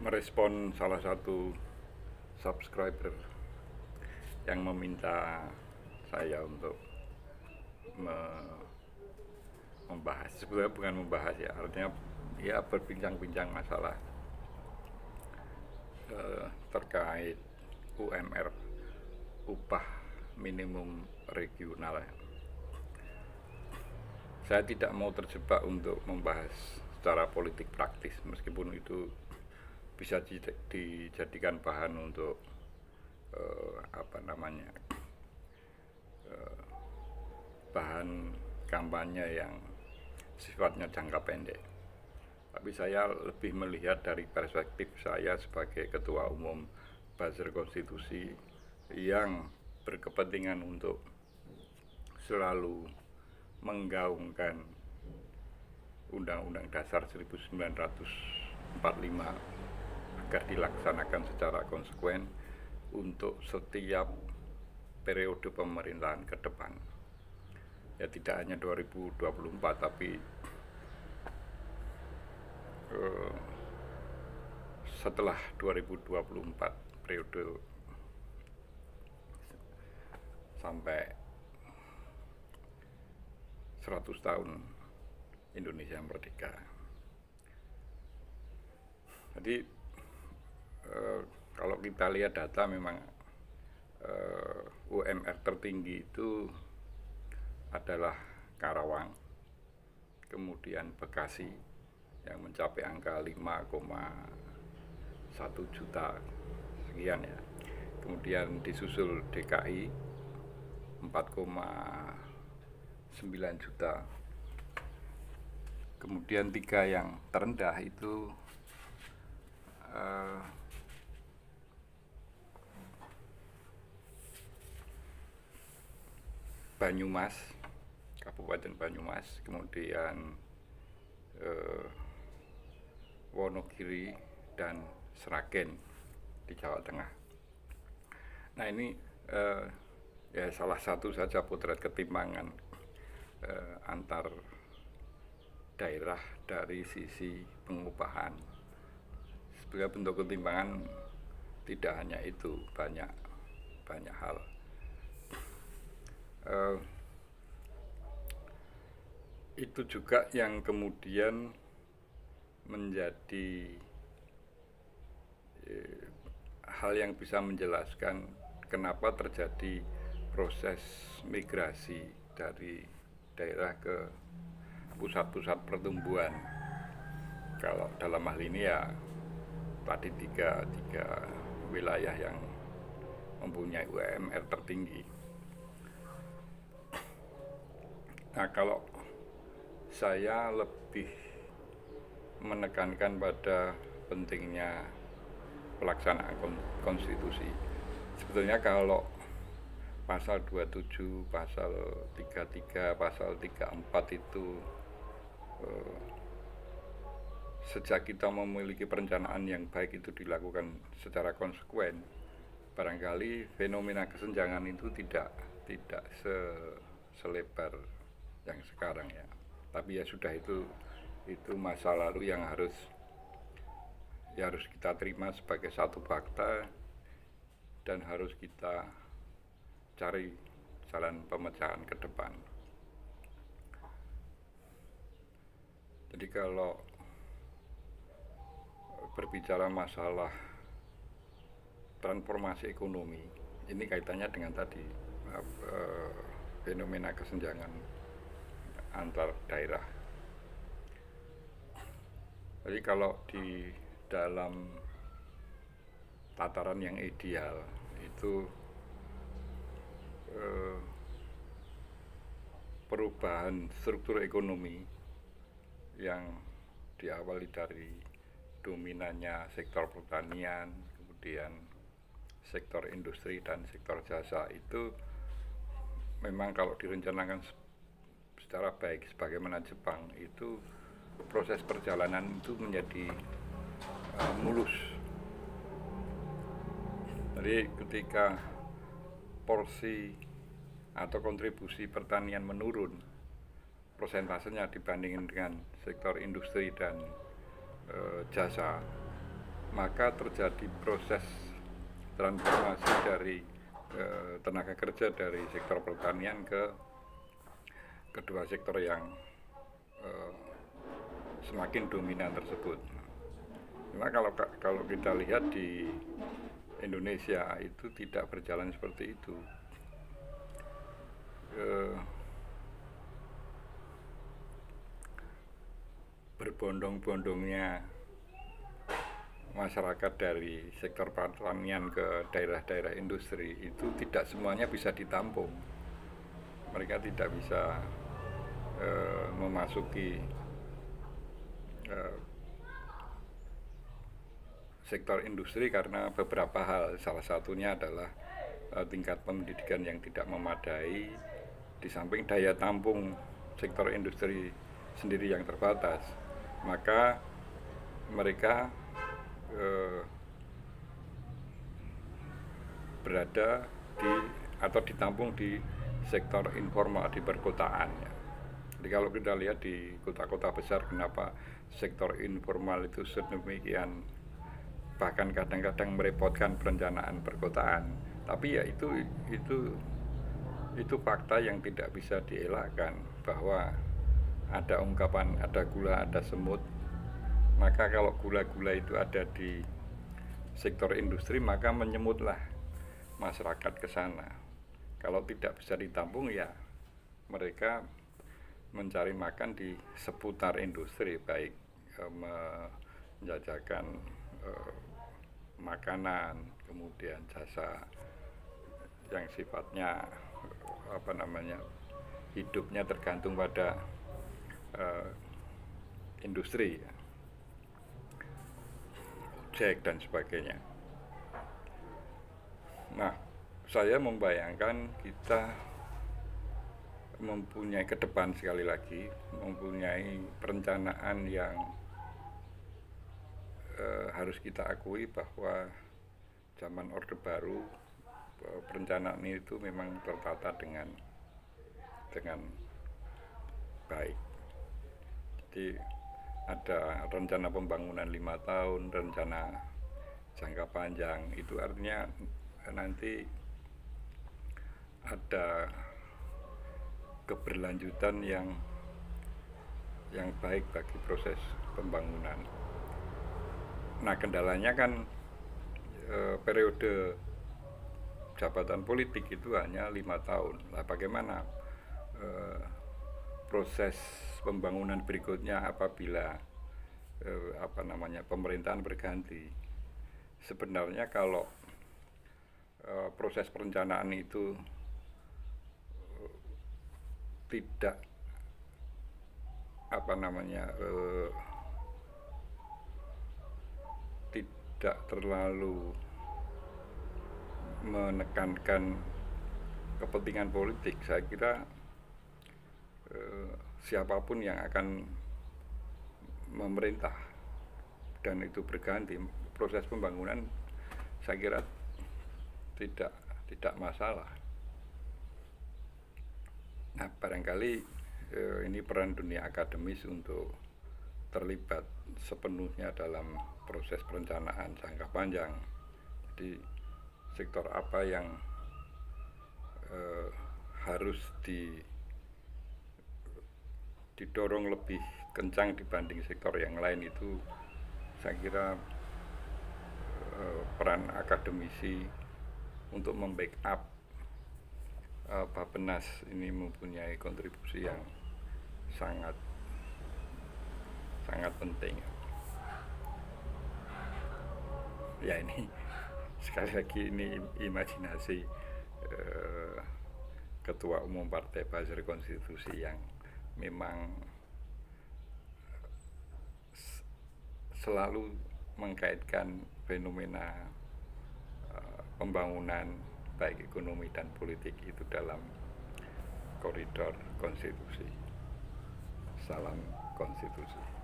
merespon salah satu subscriber yang meminta saya untuk membahas, sebenarnya bukan membahas ya, artinya ya berbincang-bincang masalah terkait UMR, upah minimum regional. Saya tidak mau terjebak untuk membahas secara politik praktis, meskipun itu bisa dijadikan bahan untuk bahan kampanye yang sifatnya jangka pendek. Tapi saya lebih melihat dari perspektif saya sebagai Ketua Umum Buzzer Konstitusi yang berkepentingan untuk selalu menggaungkan Undang-Undang Dasar 1945 agar dilaksanakan secara konsekuen untuk setiap periode pemerintahan ke depan. Ya tidak hanya 2024 tapi setelah 2024 periode sampai 100 tahun Indonesia merdeka. Jadi kalau kita lihat data memang UMR tertinggi itu adalah Karawang, kemudian Bekasi yang mencapai angka 5,1 juta sekian ya. Kemudian disusul DKI 4,9 juta. Kemudian tiga yang terendah itu Banyumas, Kabupaten Banyumas, kemudian Wonogiri dan Sragen di Jawa Tengah. Nah ini ya salah satu saja potret ketimpangan antar daerah dari sisi pengupahan. Sebagai bentuk ketimpangan tidak hanya itu, banyak hal. Itu juga yang kemudian menjadi hal yang bisa menjelaskan kenapa terjadi proses migrasi dari daerah ke pusat-pusat pertumbuhan. Kalau dalam hal ini ya tadi tiga wilayah yang mempunyai UMR tertinggi. Nah kalau saya lebih menekankan pada pentingnya pelaksanaan konstitusi. Sebetulnya kalau pasal 27, pasal 33, pasal 34 itu sejak kita memiliki perencanaan yang baik itu dilakukan secara konsekuen, barangkali fenomena kesenjangan itu tidak selebar yang sekarang ya. Tapi ya sudah, itu masa lalu yang harus kita terima sebagai satu fakta dan harus kita cari jalan pemecahan ke depan. Jadi kalau berbicara masalah transformasi ekonomi, ini kaitannya dengan tadi fenomena kesenjangan antar daerah. Jadi kalau di dalam tataran yang ideal itu perubahan struktur ekonomi yang diawali dari dominannya sektor pertanian, kemudian sektor industri dan sektor jasa itu memang kalau direncanakan secara baik sebagaimana Jepang itu proses perjalanan itu menjadi mulus. Jadi ketika porsi atau kontribusi pertanian menurun persentasenya dibandingkan dengan sektor industri dan jasa, maka terjadi proses transformasi dari tenaga kerja dari sektor pertanian ke kedua sektor yang semakin dominan tersebut. Nah, kalau kita lihat di Indonesia itu tidak berjalan seperti itu. Berbondong-bondongnya masyarakat dari sektor pertanian ke daerah-daerah industri itu tidak semuanya bisa ditampung. Mereka tidak bisa memasuki sektor industri karena beberapa hal. Salah satunya adalah tingkat pendidikan yang tidak memadai, di samping daya tampung sektor industri sendiri yang terbatas. Maka mereka berada di atau ditampung di sektor informal di perkotaan. Jadi kalau kita lihat di kota-kota besar, kenapa sektor informal itu sedemikian, bahkan kadang-kadang merepotkan perencanaan perkotaan. Tapi ya itu fakta yang tidak bisa dielakkan, bahwa ada ungkapan ada gula ada semut. Maka kalau gula-gula itu ada di sektor industri, maka menyemutlah masyarakat ke sana. Kalau tidak bisa ditampung, ya mereka mencari makan di seputar industri, baik menjajakan makanan, kemudian jasa yang sifatnya hidupnya tergantung pada industri, ojek dan sebagainya. Nah, saya membayangkan kita mempunyai ke depan, sekali lagi mempunyai perencanaan yang harus kita akui bahwa zaman Orde Baru perencanaan itu memang tertata dengan baik. Jadi ada rencana pembangunan 5 tahun, rencana jangka panjang. Itu artinya nanti ada keberlanjutan yang baik bagi proses pembangunan. Nah, kendalanya kan periode jabatan politik itu hanya 5 tahun. Nah, bagaimana proses pembangunan berikutnya apabila pemerintahan berganti? Sebenarnya kalau proses perencanaan itu tidak tidak terlalu menekankan kepentingan politik, saya kira siapapun yang akan memerintah dan itu berganti, proses pembangunan saya kira tidak masalah. Nah, barangkali ini peran dunia akademis untuk terlibat sepenuhnya dalam proses perencanaan jangka panjang. Jadi sektor apa yang harus didorong lebih kencang dibanding sektor yang lain, itu saya kira peran akademisi untuk membackup Bappenas ini mempunyai kontribusi yang sangat penting. Ya, ini sekali lagi ini imajinasi Ketua Umum Partai Buzzer Konstitusi yang memang selalu mengkaitkan fenomena pembangunan baik ekonomi dan politik itu dalam koridor konstitusi. Salam konstitusi.